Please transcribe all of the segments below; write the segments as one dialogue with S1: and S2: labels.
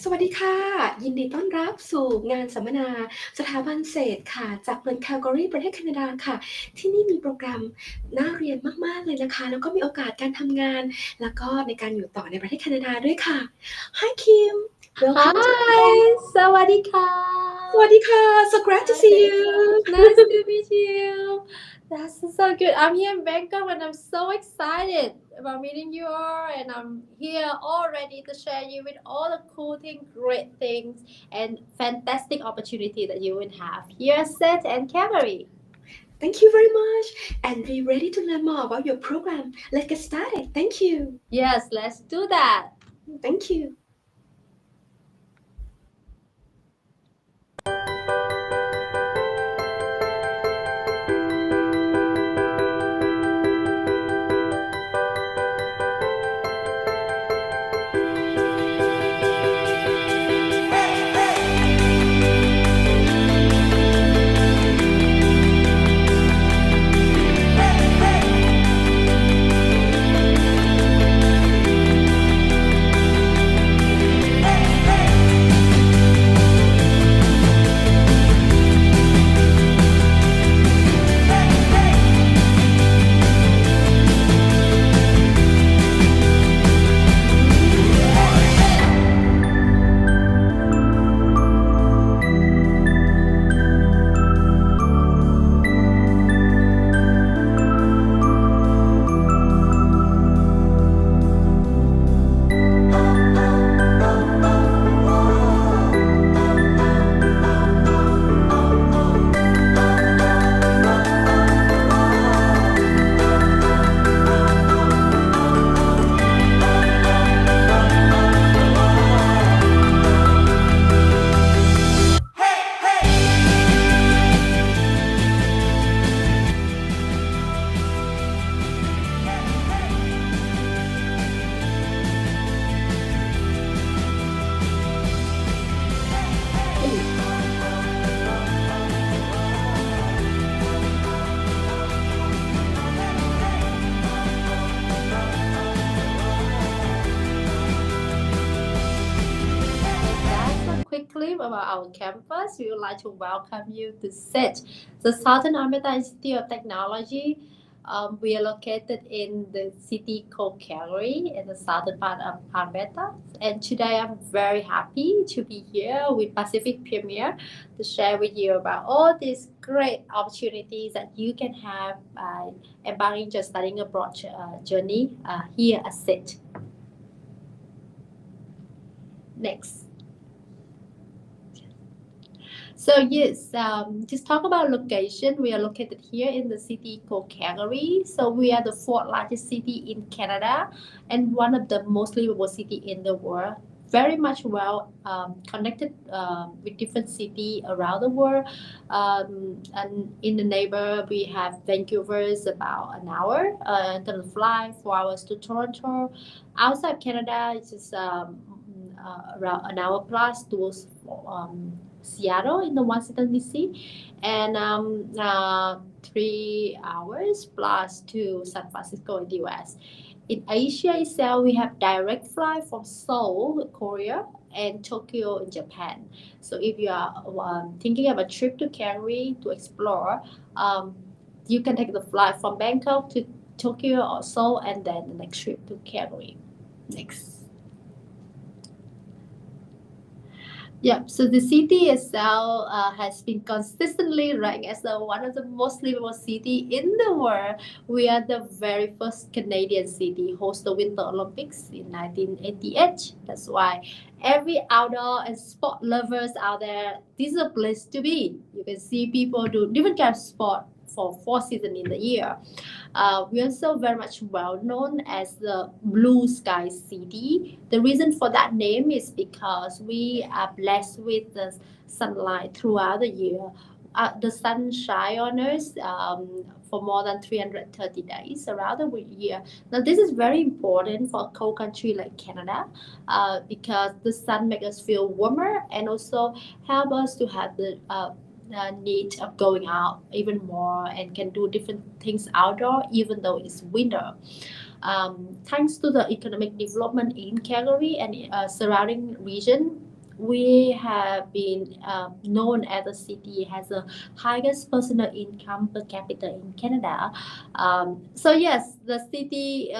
S1: สวัสดีค่ะยินดีต้อนรับสู่งานสัมมนาสถาบันเศรษฐค่ะจากเมือง Calgary ประเทศแคนาดาค่ะที่นี่มีโปรแกรมน่าเรียนมากๆเลยนะคะแล้วก็มีโอกาสการทำงานแล้วก็ในการอยู่ต่อในประเทศแคนาดาด้วยค่ะ Hi Kim welcome to
S2: Hi, สวัสดีค่ะ
S1: สวัสดีค่ะ so glad to see you
S2: Nice to meet you. That's so good. I'm here in Bangkok and I'm so excited about meeting you all. And I'm here all ready to share you with all the cool things, great things, and fantastic opportunity that you will have here at SAIT and Calgary.
S1: Thank you very much and be ready to learn more about your program. Let's get started. Thank you.
S2: Yes, let's do that.
S1: Thank you.
S2: Quickly about our campus, we would like to welcome you to SAIT, the Southern Alberta Institute of Technology. We are located in the city called Calgary in the southern part of Alberta. And today I'm very happy to be here with Pacific Premier to share with you about all these great opportunities that you can have by embarking your studying abroad journey here at SAIT. Next. So yes, just talk about location. We are located here in the city called Calgary. So we are the fourth largest city in Canada and one of the most livable city in the world. Very much well connected with different cities around the world. And in the neighbor, we have Vancouver is about an hour to fly, 4 hours to Toronto. Outside Canada, it's just around an hour plus to Seattle in the Washington DC, and 3 hours plus to San Francisco in the US. In Asia itself, we have direct flight from Seoul, Korea, and Tokyo in Japan. So if you are thinking of a trip to Calgary to explore, you can take the flight from Bangkok to Tokyo or Seoul, and then the next trip to Calgary. Next. Yeah, so the city itself has been consistently ranked as one of the most livable cities in the world. We are the very first Canadian city host the Winter Olympics in 1988. That's why every outdoor and sport lovers out there, this is a place to be. You can see people do different kinds of sport for 4 seasons in the year. We are also very much well known as the Blue Sky City. The reason for that name is because we are blessed with the sunlight throughout the year. The sun shines on us for more than 330 days around the year. Now, this is very important for a cold country like Canada because the sun makes us feel warmer and also help us to have the need of going out even more and can do different things outdoor even though it's winter. Thanks to the economic development in Calgary and surrounding region, we have been known as a city has the highest personal income per capita in Canada. So yes, the city,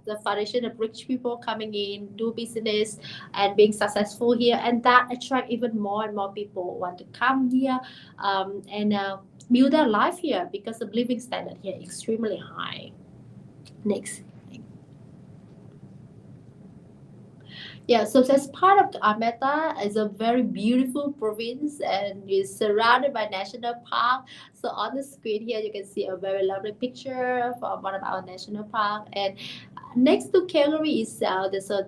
S2: the foundation of rich people coming in, do business, and being successful here, and that attract even more and more people want to come here and build their life here because the living standard here is extremely high. Next. Yeah, so as part of Alberta is a very beautiful province and is surrounded by national park. So on the screen here, you can see a very lovely picture from one of our national park. And next to Calgary itself, there's a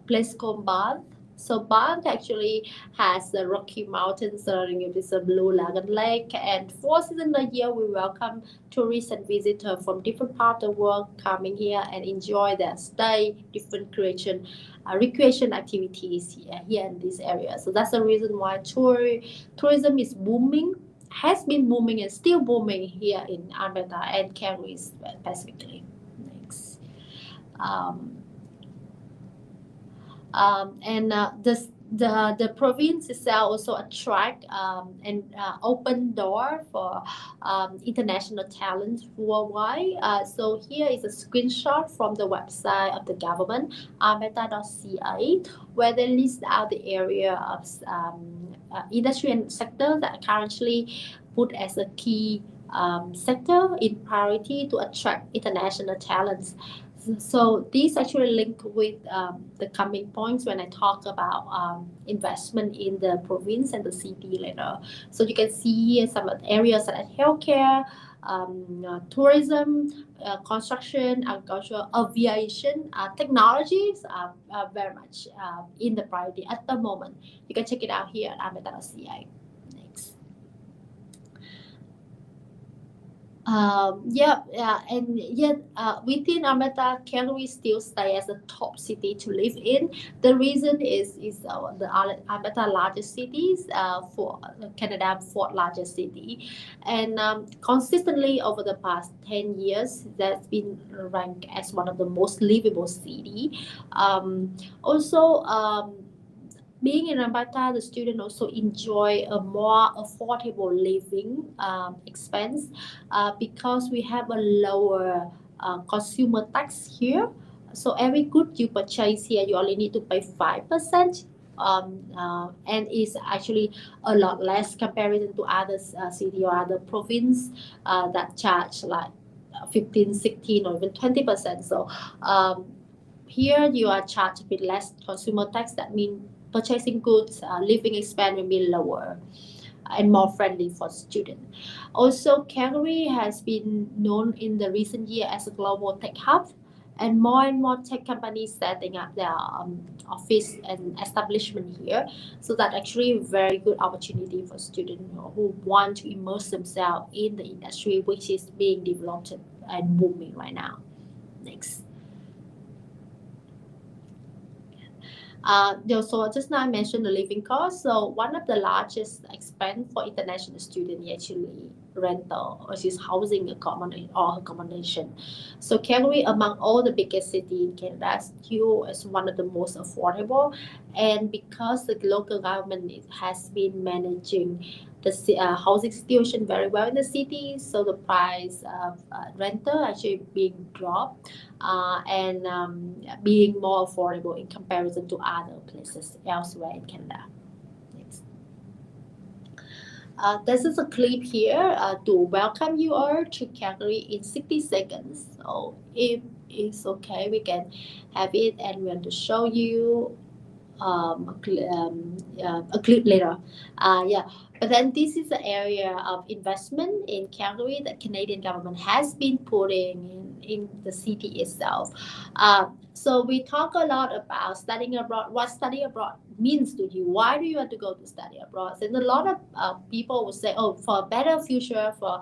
S2: place called Banff. So Banff actually has the Rocky Mountains surrounding it with a blue lagoon lake. And 4 seasons a year, we welcome tourists and visitors from different parts of the world coming here and enjoy their stay, different recreation activities here in this area. So that's the reason why tourism is booming, has been booming and still booming here in Alberta and Calgary specifically. Next. The province itself also attract and open door for international talent worldwide. So here is a screenshot from the website of the government, alberta.ca, where they list out the area of industry and sector that are currently put as a key sector in priority to attract international talents. So these actually link with the coming points when I talk about investment in the province and the city later. So you can see here some of the areas like healthcare, tourism, construction, agriculture, aviation, technologies are very much in the priority at the moment. You can check it out here at alberta.ca. Next. Within Alberta, Calgary still stay as the top city to live in. The reason is the Alberta largest cities for Canada fourth largest city, and consistently over the past 10 years, that's been ranked as one of the most livable city. Being in Alberta, the student also enjoy a more affordable living expense because we have a lower consumer tax here. So every good you purchase here, you only need to pay 5%. And is actually a lot less comparison to other city or other province that charge like 15, 16 or even 20%. So here you are charged a bit less consumer tax. That means purchasing goods, living expense will be lower and more friendly for students. Also, Calgary has been known in the recent year as a global tech hub, and more tech companies setting up their office and establishment here. So that actually a very good opportunity for students who want to immerse themselves in the industry which is being developed and booming right now. Next. So just now I mentioned the living cost. So one of the largest expense for international students actually rental, which is housing accommodation. So Calgary, among all the biggest cities in Canada, still is one of the most affordable. And because the local government has been managing the housing situation very well in the city, so the price of rental actually being dropped and being more affordable in comparison to other places elsewhere in Canada. Next. This is a clip here to welcome you all to Calgary in 60 seconds. So if it's okay, we can have it and we're going to show you a clip later. But then this is the area of investment in Calgary that Canadian government has been putting in the city itself. So we talk a lot about studying abroad, what studying abroad means to you. Why do you want to go to study abroad? And a lot of people will say, oh, for a better future, for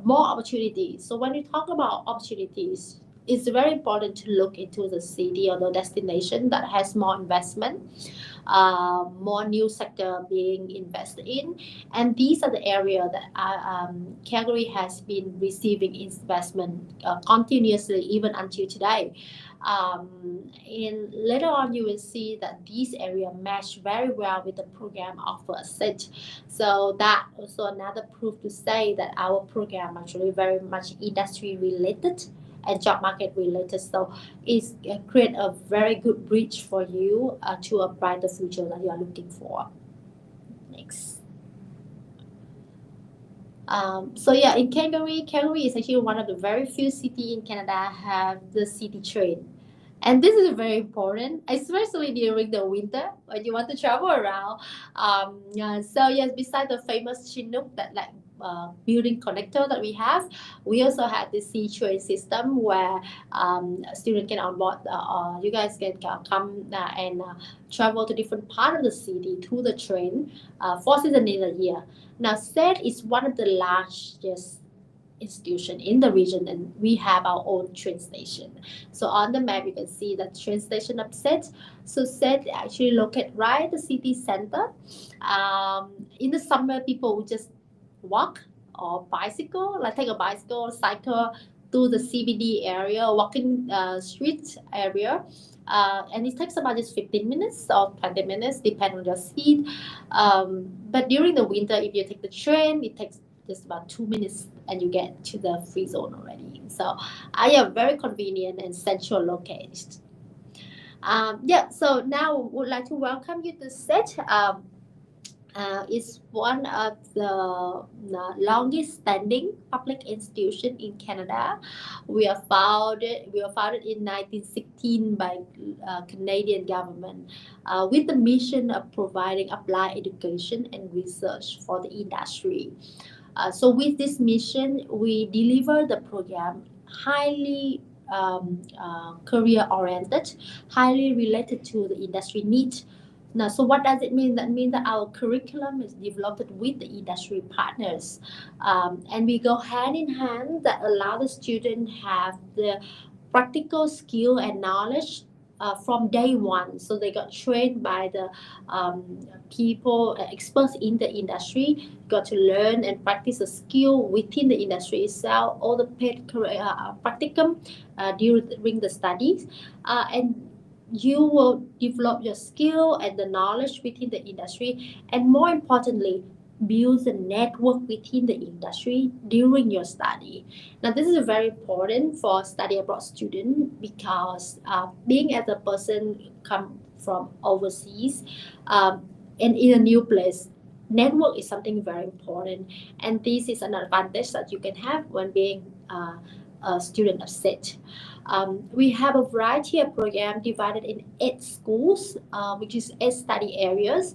S2: more opportunities. So when we talk about opportunities, it's very important to look into the city or the destination that has more investment, more new sector being invested in, and these are the area that Calgary has been receiving investment continuously even until today. And later on, you will see that these area match very well with the program offered SAIT. So that also another proof to say that our program actually very much industry related and job market related. So it's create a very good bridge for you to a brighter future that you are looking for. Next. So yeah, in Calgary is actually one of the very few cities in Canada have the city train. And this is very important, especially during the winter when you want to travel around. So yes, besides the famous Chinook that building connector that we have, we also have the C train system where students can on board. You guys can come and travel to different part of the city through the train 4 seasons in a year. Now, SAIT is one of the largest institution in the region, and we have our own train station. So on the map, you can see the train station of SAIT. So SAIT actually located right at the city center. In the summer, people would just walk or bicycle, like take a bicycle or cycle to the CBD area, walking street area. And it takes about just 15 minutes or 20 minutes, depending on your speed. But during the winter, if you take the train, it takes just about 2 minutes and you get to the free zone already. So I am very convenient and central located. So now would like to welcome you to SAIT. It's one of the longest standing public institution in Canada. We were founded in 1916 by Canadian government with the mission of providing applied education and research for the industry. So with this mission, we deliver the program highly career oriented, highly related to the industry needs. Now, so what does it mean? That means that our curriculum is developed with the industry partners, and we go hand in hand that allow the student have the practical skill and knowledge from day one. So they got trained by the people, experts in the industry, got to learn and practice a skill within the industry itself, all the paid practicum during the studies, and you will develop your skill and the knowledge within the industry, and more importantly, build a network within the industry during your study. Now, this is very important for study abroad student because being as a person come from overseas and in a new place, network is something very important, and this is an advantage that you can have when being a student of SAIT. We have a variety of programs divided in 8 schools, which is 8 study areas,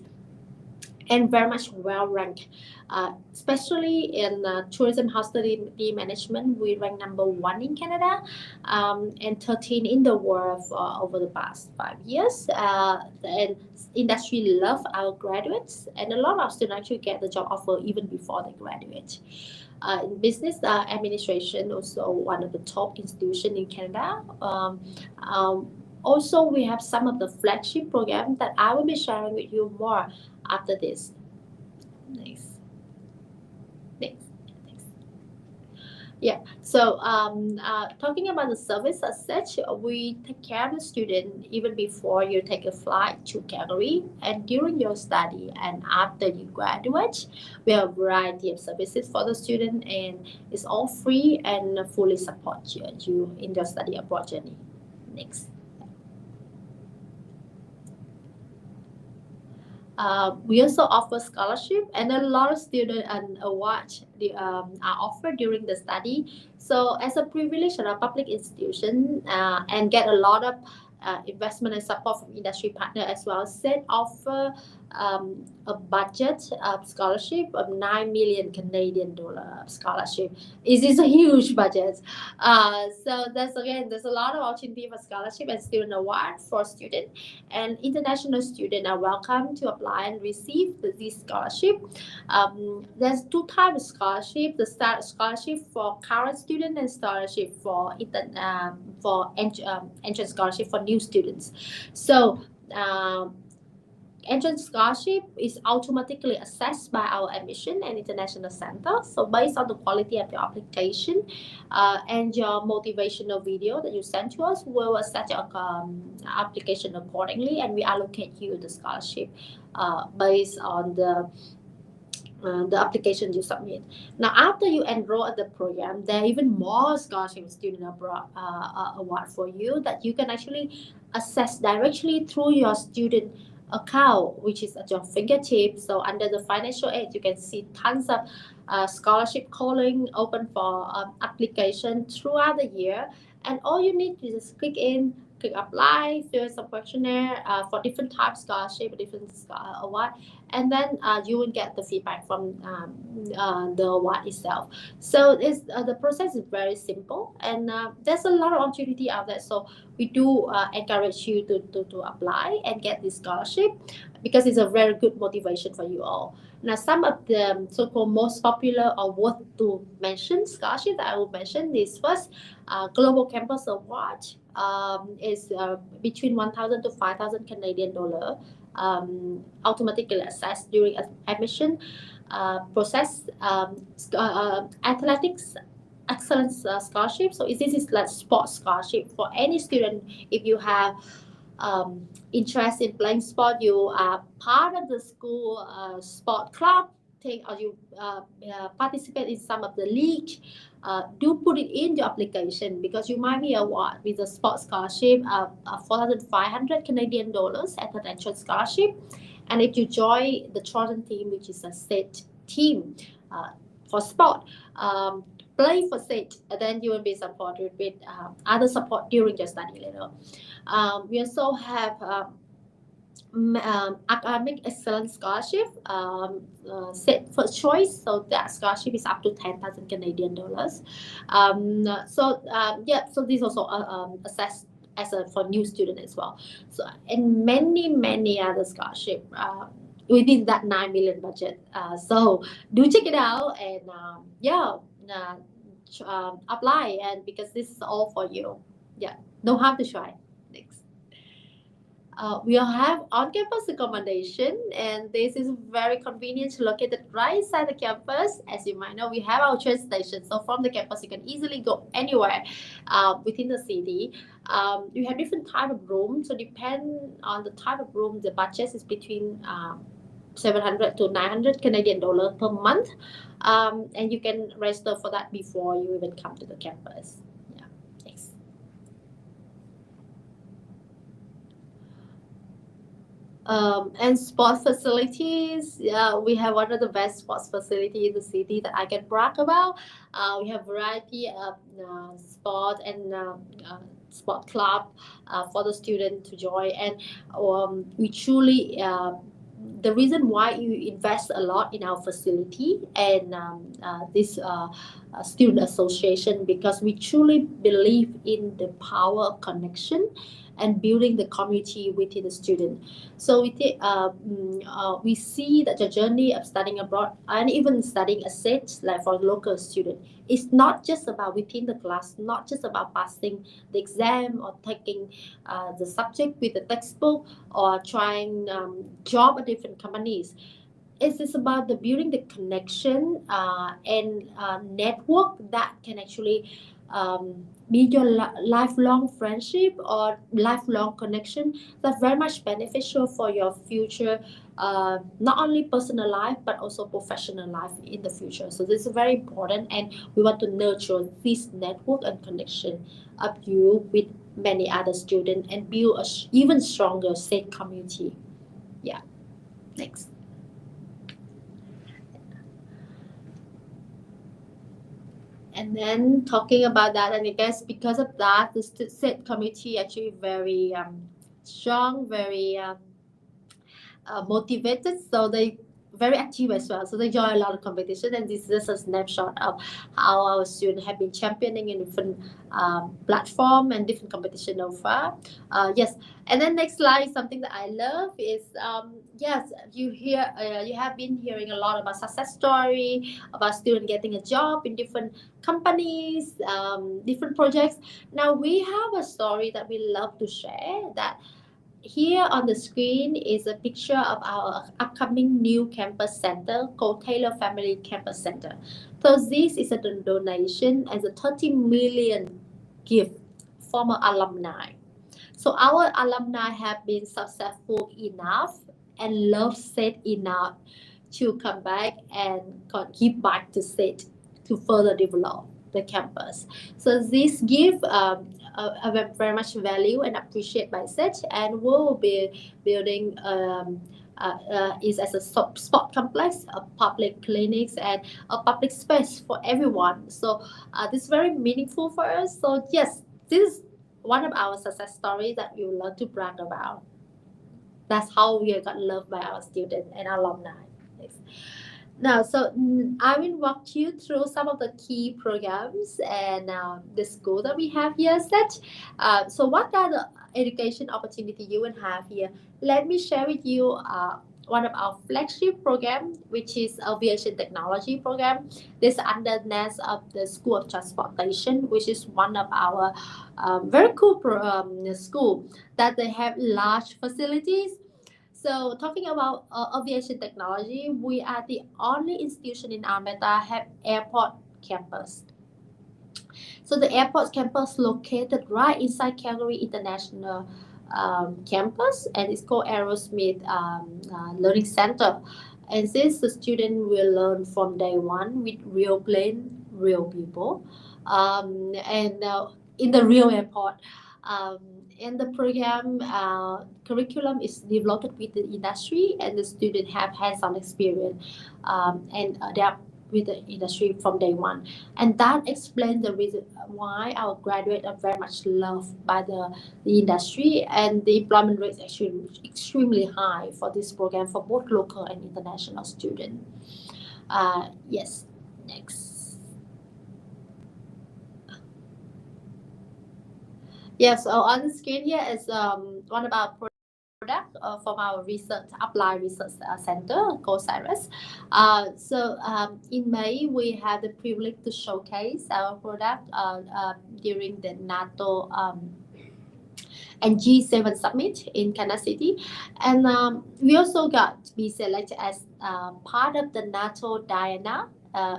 S2: and very much well ranked. Especially in tourism hospitality management, we rank number 1 in Canada and 13 in the world for over the past 5 years. And industry love our graduates, and a lot of students actually get the job offer even before they graduate. In business administration, also one of the top institutions in Canada. Also, we have some of the flagship programs that I will be sharing with you more after this. Next. Yeah, so talking about the service as such, we take care of the student even before you take a flight to Calgary, and during your study and after you graduate. We have a variety of services for the student, and it's all free and fully support you in your study abroad journey. Next. We also offer scholarship, and a lot of student and awards are offered during the study. So as a privilege at a public institution and get a lot of investment and support from industry partner as well, SAIT offer a budget scholarship of 9 million Canadian dollar scholarship. It is a huge budget. So there's a lot of opportunity for scholarship and student award for student, and international students are welcome to apply and receive this scholarship. There's two types of scholarship: the scholarship for current student and scholarship for entrance scholarship for new students. So entrance scholarship is automatically assessed by our admission and international center. So based on the quality of your application and your motivational video that you send to us, we will assess your application accordingly, and we allocate you the scholarship based on the application you submit. Now, after you enroll at the program, there are even more scholarship student award for you that you can actually access directly through your student account, which is at your fingertips. So under the financial aid, you can see tons of scholarship calling open for application throughout the year, and all you need to just click apply, fill some questionnaire for different types of scholarship, different award, and then you will get the feedback from the award itself. So the process is very simple, and there's a lot of opportunity out there. So we do encourage you to apply and get this scholarship, because it's a very good motivation for you all. Now, some of the so-called most popular or worth to mention scholarship that I will mention is first Global Campus Award. Is between 1,000 to 5,000 Canadian dollar, automatically assessed during admission process. Athletics excellence scholarship. So this is like sports scholarship for any student. If you have interest in playing sport, you are part of the school sport club, or you participate in some of the league, do put it in your application, because you might be awarded with a sports scholarship of 4,500 Canadian dollars as an entrance scholarship. And if you join the Trojan team, which is a SAIT team for sport, play for SAIT, then you will be supported with other support during your study later. We also have academic excellence scholarship, set first choice. So that scholarship is up to 10,000 Canadian dollars. So this also assessed as for new student as well. So and many other scholarship within that 9 million budget. So do check it out, and apply, and because this is all for you. Don't have to try. Next. We'll have on-campus accommodation, and this is very convenient, located right inside the campus. As you might know, we have our train station, so from the campus you can easily go anywhere within the city. We have different type of rooms, so depend on the type of room, the budget is between 700 to 900 Canadian dollar per month, and you can register for that before you even come to the campus. And sports facilities, we have one of the best sports facilities in the city that I can brag about. We have variety of sport and sport club for the student to join, and we truly the reason why you invest a lot in our facility and this student association, because we truly believe in the power of connection and building the community within the student. So we see that the journey of studying abroad and even studying a SAIT, like for local student, is not just about within the class, not just about passing the exam or taking the subject with the textbook or trying job at different companies. It's about the building the connection and network that can actually be your lifelong friendship or lifelong connection that's very much beneficial for your future, not only personal life but also professional life in the future. So this is very important, and we want to nurture this network and connection of you with many other students and build a even stronger SAIT community. Next. And then talking about that, and I guess because of that, the SAIT community actually very strong, very motivated, so they very active as well. So they join a lot of competition, and this is a snapshot of how our students have been championing in different platform and different competition so far. Yes, and then next slide is something that I love is yes, you have been hearing a lot about success story about student getting a job in different companies, different projects. Now we have a story that we love to share. That here on the screen is a picture of our upcoming new campus center called Taylor Family Campus Center. So this is a donation as a 30 million gift from our alumni. So our alumni have been successful enough and love SAIT enough to come back and give back to SAIT to further develop the campus. So this give very much value and appreciate by SAIT, and will be building is as a sport complex, a public clinics, and a public space for everyone. So this is very meaningful for us. So yes, this is one of our success stories that we would love to brag about. That's how we got loved by our students and alumni. Next. Now, so I will walk you through some of the key programs and the school that we have here set. So what are the education opportunity you will have here? Let me share with you one of our flagship program, which is aviation technology program. This under NAS of the School of Transportation, which is one of our very cool school that they have large facilities. So talking about aviation technology, we are the only institution in Alberta have airport campus. So the airport campus located right inside Calgary International campus, and it's called Aerosmith Learning Center. And this the student will learn from day one with real plane, real people, and in the real airport. And the program curriculum is developed with the industry, and the student have hands-on experience and adapt with the industry from day one. And that explains the reason why our graduates are very much loved by the industry, and the employment rate is actually extremely high for this program for both local and international students. Yes, next. Yes, so on the screen here is one of our product from our research applied research center called Cyrus. In May we had the privilege to showcase our product during the NATO and G7 summit in Kansas City, and we also got to be selected as part of the NATO Diana.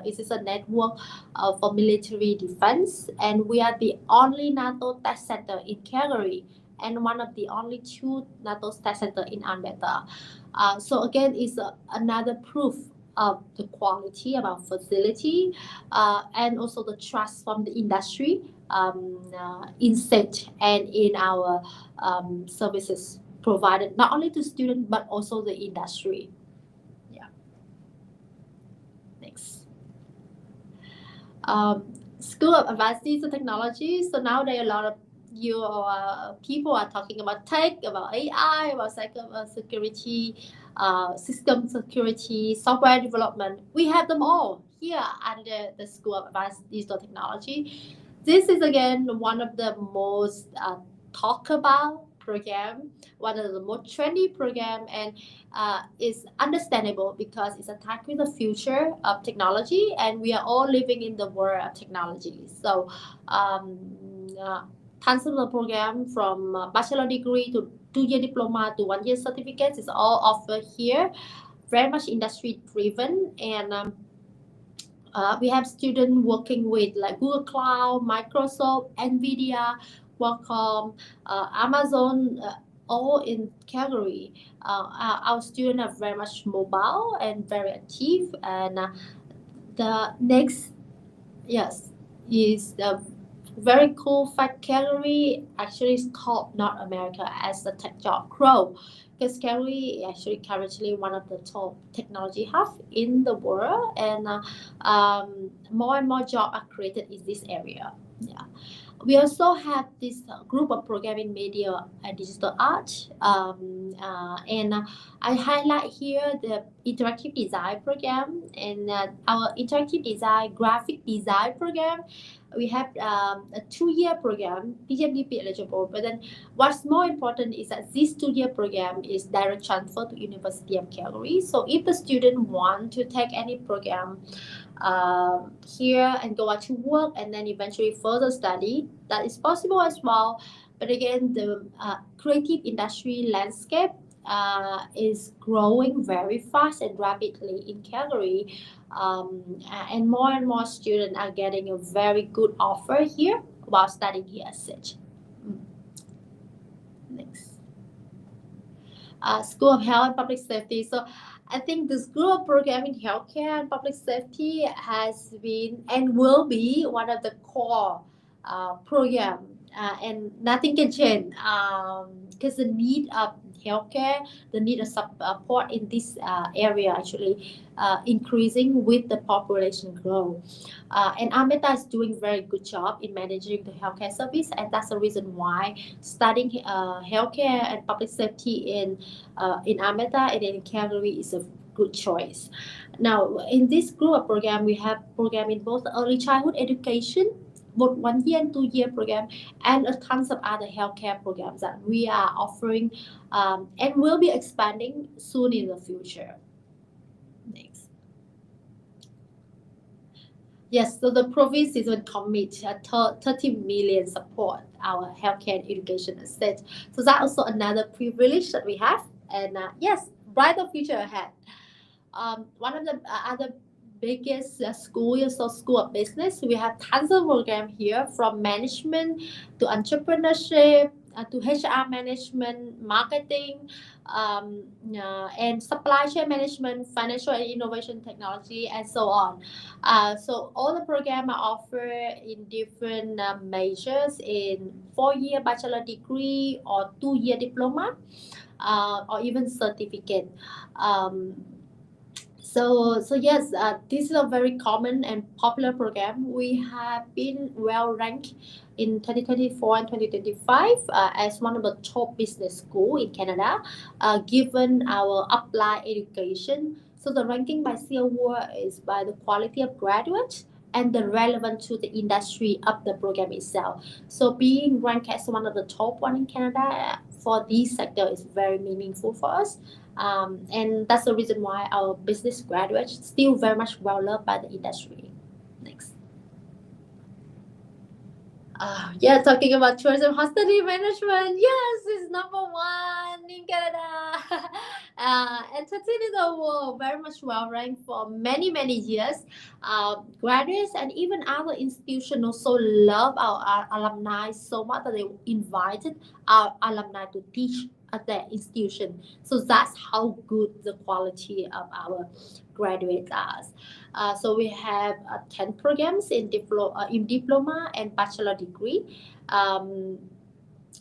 S2: It is a network for military defense, and we are the only NATO test center in Calgary and one of the only 2 NATO test center in Alberta. So again, it's another proof of the quality of our facility and also the trust from the industry in SAIT and in our services provided not only to students but also the industry. Next. School of Advanced Technology. So now there are a lot of people are talking about tech, about AI, about security, system security, software development. We have them all here under the School of Advanced Digital Technology. This is again one of the most talked about program, one of the most trendy program, and it's understandable because it's attacked with the future of technology, and we are all living in the world of technology. So tons of the program from bachelor degree to 2-year diploma to 1-year certificates is all offered here. Very much industry driven, and we have students working with like Google Cloud, Microsoft, Nvidia, Qualcomm, Amazon, all in Calgary. Our students are very much mobile and very active. And the next, yes, is the very cool fact. Calgary actually is called North America as the tech job grow, because Calgary is actually currently one of the top technology hubs in the world, and more and more jobs are created in this area. Yeah. We also have this group of program in media and digital art, and I highlight here the interactive design program and our interactive design graphic design program. We have a 2-year program, PGMDP eligible, but then what's more important is that this 2-year program is direct transfer to University of Calgary. So if the student want to take any program here and go out to work and then eventually further study, that is possible as well. But again, the creative industry landscape is growing very fast and rapidly in Calgary, and more students are getting a very good offer here while studying here as such. Next. School of Health and Public Safety. So I think the School of Program in Healthcare and Public Safety has been and will be one of the core program, and nothing can change because the need of healthcare, the need of support in this area actually increasing with the population growth. And Alberta is doing a very good job in managing the healthcare service, and that's the reason why studying healthcare and public safety in Alberta and in Calgary is a good choice. Now, in this group of program, we have program in both early childhood education, both 1-year and 2-year program, and a tons of other healthcare programs that we are offering and will be expanding soon in the future. Next. Yes, so the province is going to commit 30 million support our healthcare and education estate. So that's also another privilege that we have. And yes, brighter future ahead. One of the other biggest school is also School of Business. We have tons of program here from management to entrepreneurship to HR management, marketing, and supply chain management, financial and innovation technology, and so on. So all the programs are offered in different majors in 4-year bachelor degree or 2-year diploma, or even certificate. So yes, this is a very common and popular program. We have been well ranked in 2024 and 2025 as one of the top business school in Canada, given our applied education. So the ranking by Silver is by the quality of graduates and the relevant to the industry of the program itself. So being ranked as one of the top one in Canada for this sector is very meaningful for us. And that's the reason why our business graduates still very much well loved by the industry. Next. Yeah, talking about tourism hospitality management. Yes, it's number 1 in Canada. And 13 in the world, very much well ranked for many years. Graduates and even other institutions also love our alumni so much that they invited our alumni to teach at their institution. So that's how good the quality of our graduates are. So we have 10 programs in diploma and bachelor degree. And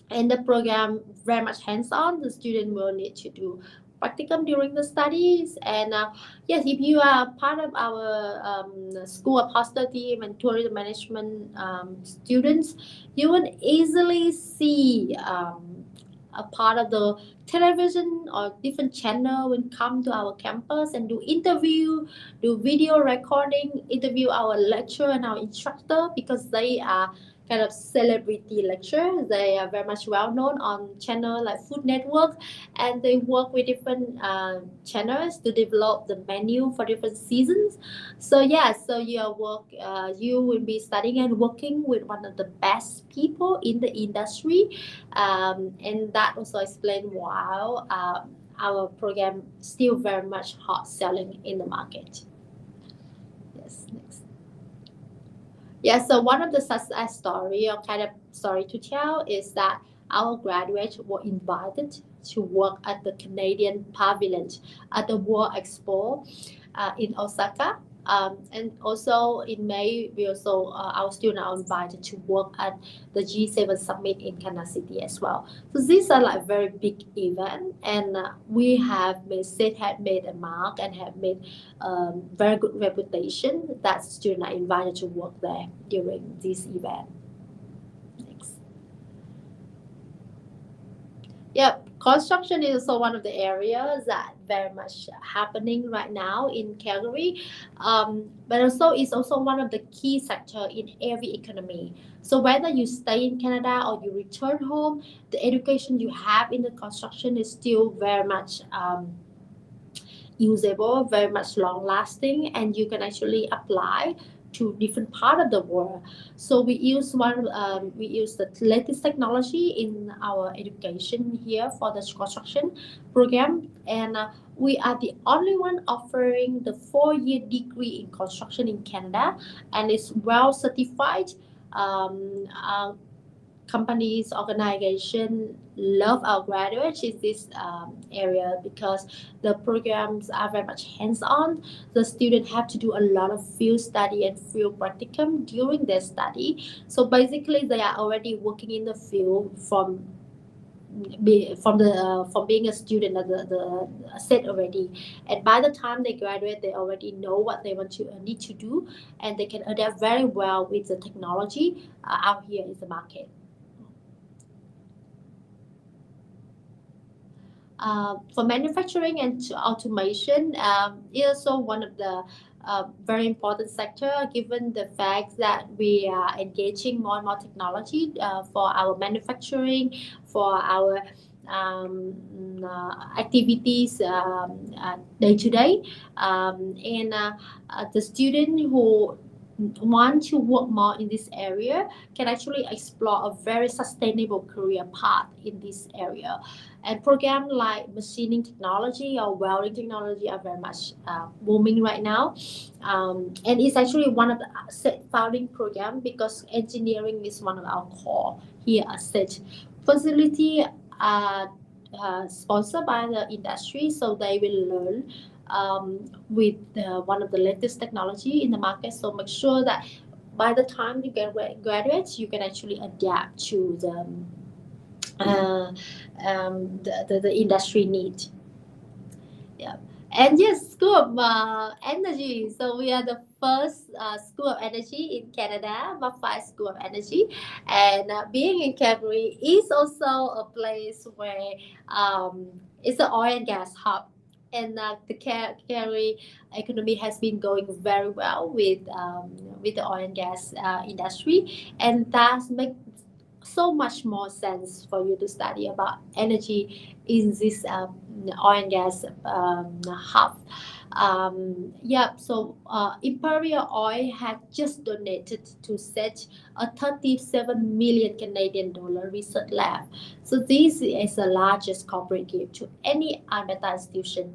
S2: the program very much hands-on. The student will need to do practicum during the studies. And yes, if you are part of our School of Hospitality and Tourism Management students, you will easily see a part of the television or different channel when come to our campus and do interview, do video recording, interview our lecturer and our instructor, because they are kind of celebrity lecturers. They are very much well known on channel like Food Network, and they work with different channels to develop the menu for different seasons. So yeah, so you will be studying and working with one of the best people in the industry, and that also explains why our program still very much hot selling in the market. Yes, next. Yeah, so one of the success story or kind of story to tell is that our graduates were invited to work at the Canadian Pavilion at the World Expo in Osaka. And also in May, we also our students are invited to work at the G7 Summit in Kansas City as well. So these are like very big events, and we have made a mark and have made very good reputation that students are invited to work there during this event. Yeah, construction is also one of the areas that very much happening right now in Calgary, but also it's also one of the key sector in every economy. So whether you stay in Canada or you return home, the education you have in the construction is still very much usable, very much long lasting, and you can actually apply to different part of the world. So we use the latest technology in our education here for the construction program, and we are the only one offering the 4-year degree in construction in Canada, and it's well certified. Companies, organization love our graduates in this area because the programs are very much hands-on. The students have to do a lot of field study and field practicum during their study. So basically, they are already working in the field from being a student at the set already, and by the time they graduate, they already know what they need to do, and they can adapt very well with the technology out here in the market. For manufacturing and automation, is also one of the very important sector, given the fact that we are engaging more and more technology for our manufacturing, for our activities day to day, and the student who want to work more in this area can actually explore a very sustainable career path in this area. And programs like machining technology or welding technology are very much booming right now. And it's actually one of the founding programs because engineering is one of our core here at SAIT. Facility are sponsored by the industry, so they will learn with one of the latest technology in the market. So make sure that by the time you get graduates, you can actually adapt to the industry need. Yeah. And yes, School of Energy. So we are the first School of Energy in Canada, Mafai School of Energy. And being in Calgary is also a place where it's an oil and gas hub. And the Calgary economy has been going very well with the oil and gas industry, and that makes so much more sense for you to study about energy in this oil and gas hub. So Imperial Oil had just donated to SAIT a 37 million Canadian dollar research lab. So this is the largest corporate gift to any Alberta institution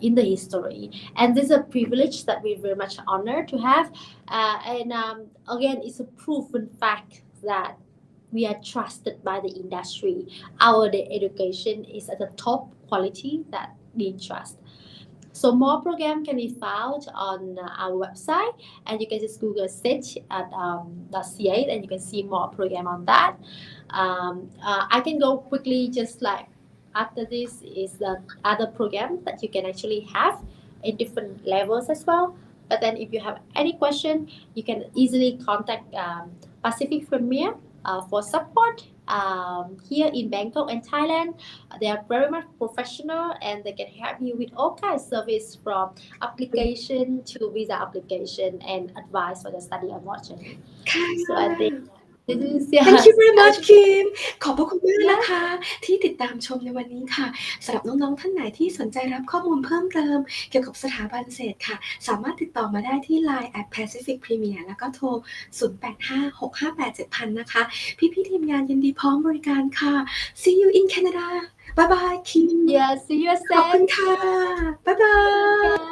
S2: in the history, and this is a privilege that we're very much honored to have. And again, it's a proven fact that we are trusted by the industry. Our education is at the top quality that we trust. So more program can be found on our website, and you can just Google SAIT at .ca, and you can see more program on that. I can go quickly, just like after this is the other program that you can actually have in different levels as well. But then if you have any question, you can easily contact Pacific Premier for support here in Bangkok and Thailand. They are very much professional, and they can help you with all kinds of service from application to visa application and advice for the study abroad journey. So I think this is
S1: Thank you very much, Kim ขอบพระคุณมากนะคะที่ติดตามชมในวันนี้ค่ะสำหรับน้องๆท่านไหนที่สนใจรับข้อมูลเพิ่มเติมเกี่ยวกับสถาบันเศรษฐ์ค่ะสามารถติดต่อมาได้ที่ Line @Pacific Premier แล้วก็โทร 0856587000 นะคะพี่ๆทีมงานยินดีพร้อมบริการค่ะ See you in Canada. Bye bye, Kim.
S2: Yeah, see you
S1: ขอบคุณ
S2: soon.
S1: ค่ะ Bye bye.